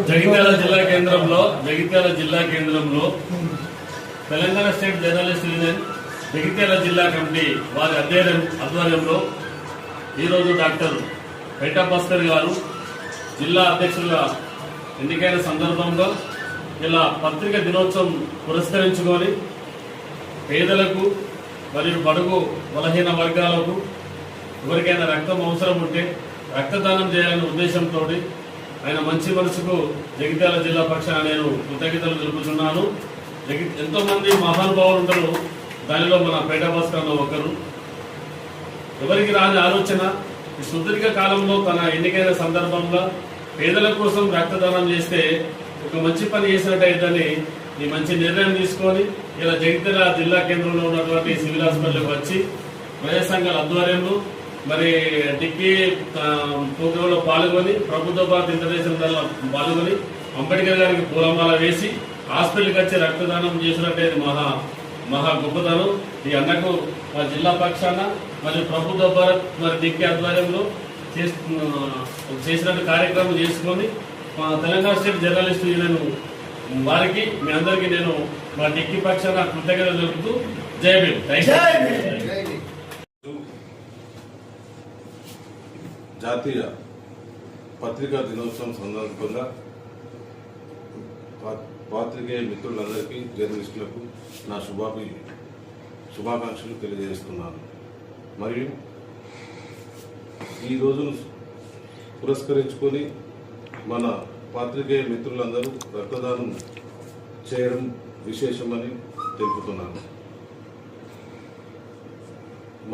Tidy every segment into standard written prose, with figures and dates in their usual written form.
జగిత్యాల జిల్లా కేంద్రంలో Telangana state journalist union Jagtial జిల్లా కమిటీ వారి ఆధ్వర్యంలో ఈరోజు డాక్టర్ పేటా భాస్కర్ గారు జిల్లా అధ్యక్షులుగా ఎన్నికైన సందర్భంగా ఇలా పత్రిక దినోత్సవం పురస్కరించుకొని పేదలకు మరియు బడుగు బలహీన వర్గాలకు ఎవరికైనా రక్తం అవసరం ఉంటే రక్తదానం చేయాలనే ఉద్దేశంతో ఆయన మంచి మనసుకు జగిత్యాల జిల్లా పక్షాన నేను కృతజ్ఞతలు తెలుపుతున్నాను. ఎంతోమంది మహానుభావులు ఉంటారు, దానిలో మన పేటా భాస్కర్ ఒకరు. ఎవరికి రాని ఆలోచన ఈ సుదీర్ఘ కాలంలో తన ఎన్నికైన సందర్భంగా పేదల కోసం రక్తదానం చేస్తే ఒక మంచి పని చేసినట్టయితే ఈ మంచి నిర్ణయం తీసుకొని ఇలా జగిత్యాల జిల్లా కేంద్రంలో ఉన్నటువంటి సివిల్ హాస్పిటల్కి వచ్చి ప్రజా సంఘాల ఆధ్వర్యంలో మరి డిక్కీ ప్రోగ్రాంలో పాల్గొని ప్రభుత్వ భారత్ ఇంటర్నేషనల్ పాల్గొని అంబేద్కర్ గారికి పూలమాల వేసి హాస్పిటల్కి వచ్చి రక్తదానం చేసినట్టయితే మహా గొప్పతనం. ఈ అన్నకు మా జిల్లా పక్షాన మరియు ప్రభుత్వ భారత్ మరి డిక్కీ ఆధ్వర్యంలో చేసినట్టు కార్యక్రమం చేసుకొని మా తెలంగాణ స్టేట్ జర్నలిస్ట్ యూనియన్ వారికి మీ అందరికీ నేను మా డిక్కీ పక్షాన కృతజ్ఞతలు తెలుపుతూ జై భీమ్. జాతీయ పత్రికా దినోత్సవం సందర్భంగా పాత్రికేయ మిత్రులందరికీ జర్నలిస్టులకు నా శుభాకాంక్షలు తెలియజేస్తున్నాను. మరియు ఈ రోజును పురస్కరించుకొని మన పాత్రికేయ మిత్రులందరూ రక్తదానం చేయడం విశేషమని తెలుపుతున్నాను.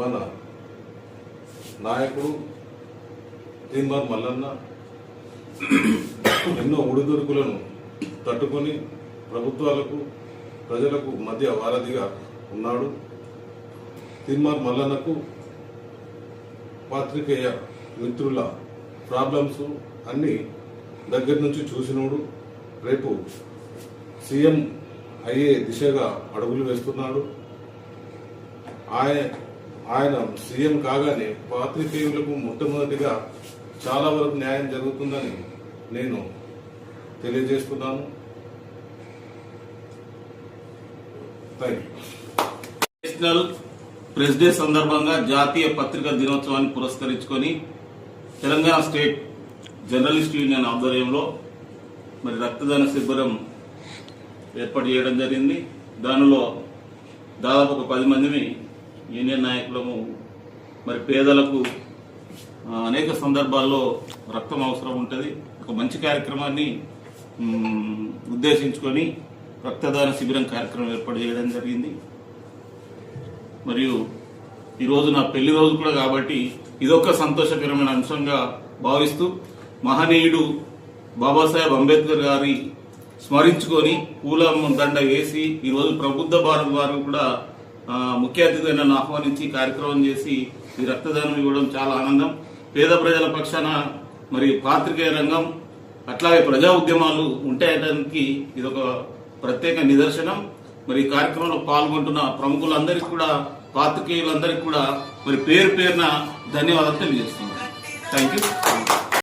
మన నాయకుడు తీన్మార్ మల్లన్న ఎన్నో ఒడిదుడుకులను తట్టుకొని ప్రభుత్వాలకు ప్రజలకు మధ్య వారధిగా ఉన్నాడు. తీన్మార్ మల్లన్నకు పాత్రికేయ మిత్రుల ప్రాబ్లమ్స్ అన్నీ దగ్గర నుంచి చూసినోడు. రేపు సీఎం అయ్యే దిశగా అడుగులు వేస్తున్నాడు. ఆయన సీఎం కాగానే పాత్రికేయులకు మొట్టమొదటిగా చాలా వరకు న్యాయం జరుగుతుందని నేను తెలియజేస్తున్నాను. నేషనల్ ప్రెస్ డే సందర్భంగా జాతీయ పత్రికా దినోత్సవాన్ని పురస్కరించుకొని తెలంగాణ స్టేట్ జర్నలిస్ట్ యూనియన్ ఆధ్వర్యంలో మరి రక్తదాన శిబిరం ఏర్పాటు చేయడం జరిగింది. దానిలో దాదాపు ఒక 10 మందిని యూనియన్ నాయకులము మరి పేదలకు అనేక సందర్భాల్లో రక్తం అవసరం ఉంటుంది. ఒక మంచి కార్యక్రమాన్ని ఉద్దేశించుకొని రక్తదాన శిబిరం కార్యక్రమం ఏర్పాటు చేయడం జరిగింది. మరియు ఈరోజు నా పెళ్లి రోజు కూడా కాబట్టి ఇదొక సంతోషకరమైన అంశంగా భావిస్తూ మహనీయుడు బాబాసాహెబ్ అంబేద్కర్ గారి స్మరించుకొని పూల దండ వేసి ఈరోజు ప్రబుద్ధ భారత్ వారు కూడా ముఖ్య అతిథిగా నన్ను ఆహ్వానించి కార్యక్రమం చేసి ఈ రక్తదానం ఇవ్వడం చాలా ఆనందం. పేద ప్రజల పక్షాన మరి పాత్రికేయ రంగం అట్లాగే ప్రజా ఉద్యమాలు ఉంటాయడానికి ఇదొక ప్రత్యేక నిదర్శనం. మరి ఈ కార్యక్రమంలో పాల్గొంటున్న ప్రముఖులందరికీ కూడా పాత్రికేయులందరికీ కూడా మరి పేరున ధన్యవాదాలు తెలియజేస్తున్నాను. Thank you.